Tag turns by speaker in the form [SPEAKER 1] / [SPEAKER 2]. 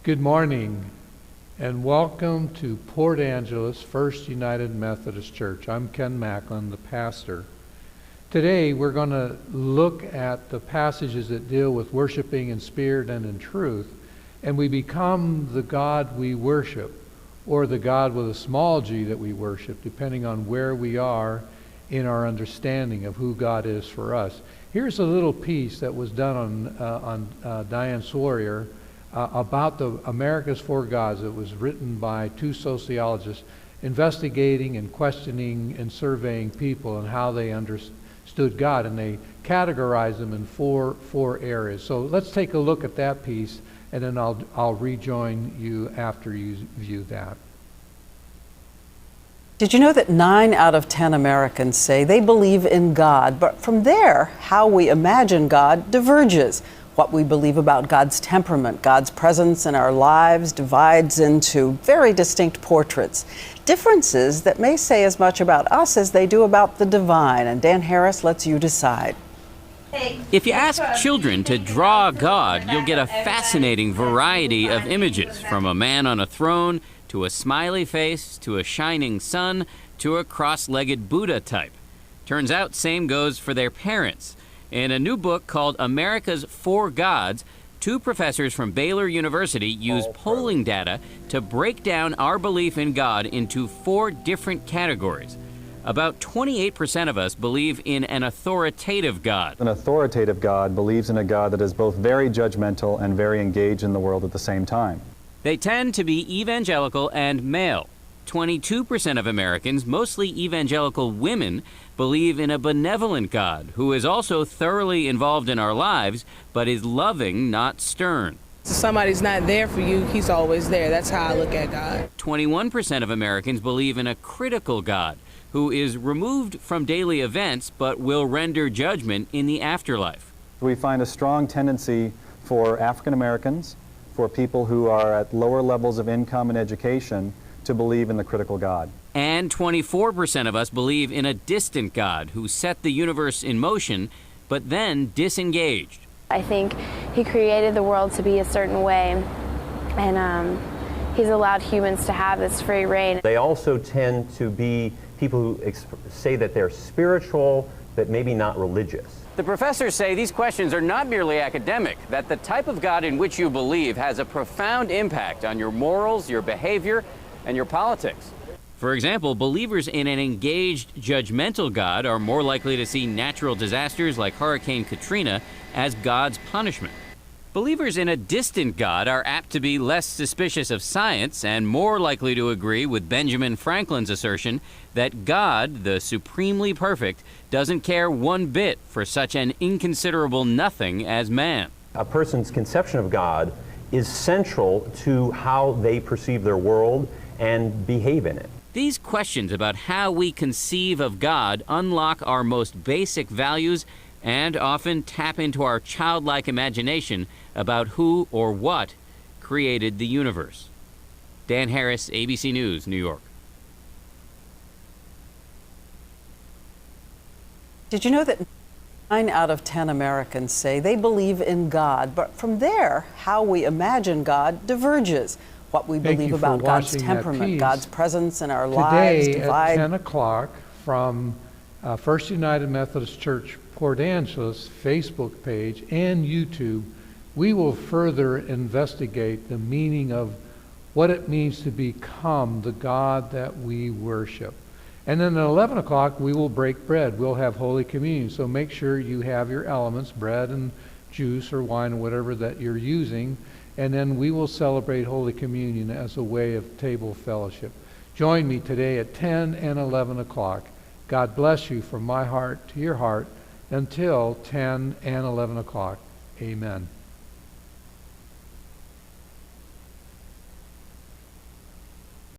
[SPEAKER 1] Good morning and welcome to Port Angeles First United Methodist Church. I'm Ken Macklin, the pastor. Today we're going to look at the passages that deal with worshiping in spirit and in truth, and we become the God we worship, or the God with a small g that we worship, depending on where we are in our understanding of who God is for us. Here's a little piece that was done on Diane Sawyer about the America's Four Gods. It was written by two sociologists investigating and questioning and surveying people and how they understood God, and they categorized them in four areas. So let's take a look at that piece, and then I'll rejoin you after you view that.
[SPEAKER 2] Did you know that 9 out of 10 Americans say they believe in God, but from there, how we imagine God diverges. What we believe about God's temperament, God's presence in our lives, divides into very distinct portraits. Differences that may say as much about us as they do about the divine. And Dan Harris lets you decide.
[SPEAKER 3] If you ask children to draw a god, you'll get a fascinating variety of images, from a man on a throne, to a smiley face, to a shining sun, to a cross-legged Buddha type. Turns out same goes for their parents. In a new book called America's Four Gods, two professors from Baylor University use polling data to break down our belief in God into 4 different categories. About 28% of us believe in an authoritative God.
[SPEAKER 4] An authoritative God believes in a God that is both very judgmental and very engaged in the world at the same time.
[SPEAKER 3] They tend to be evangelical and male. 22% of Americans, mostly evangelical women, believe in a benevolent God who is also thoroughly involved in our lives, but is loving, not stern.
[SPEAKER 5] If somebody's not there for you, he's always there. That's how I look at God.
[SPEAKER 3] 21% of Americans believe in a critical God who is removed from daily events but will render judgment in the afterlife.
[SPEAKER 4] We find a strong tendency for African Americans, for people who are at lower levels of income and education, to believe in the critical God.
[SPEAKER 3] And 24% of us believe in a distant God who set the universe in motion, but then disengaged.
[SPEAKER 6] I think he created the world to be a certain way, and he's allowed humans to have this free reign.
[SPEAKER 7] They also tend to be people who say that they're spiritual, but maybe not religious.
[SPEAKER 3] The professors say these questions are not merely academic, that the type of God in which you believe has a profound impact on your morals, your behavior, and your politics. For example, believers in an engaged, judgmental God are more likely to see natural disasters like Hurricane Katrina as God's punishment. Believers in a distant God are apt to be less suspicious of science and more likely to agree with Benjamin Franklin's assertion that God, the supremely perfect, doesn't care one bit for such an inconsiderable nothing as man.
[SPEAKER 7] A person's conception of God is central to how they perceive their world and behave in it.
[SPEAKER 3] These questions about how we conceive of God unlock our most basic values and often tap into our childlike imagination about who or what created the universe. Dan Harris, ABC News, New York.
[SPEAKER 2] Did you know that 9 out of 10 Americans say they believe in God, but from there, how we imagine God diverges. What we believe about God's temperament, God's presence in our lives,
[SPEAKER 1] Today at 10 o'clock from First United Methodist Church Port Angeles Facebook page and YouTube, we will further investigate the meaning of what it means to become the God that we worship. And then at 11 o'clock, we will break bread. We'll have Holy Communion. So make sure you have your elements, bread and juice or wine or whatever that you're using. And then we will celebrate Holy Communion as a way of table fellowship. Join me today at 10 and 11 o'clock. God bless you from my heart to your heart until 10 and 11 o'clock. Amen.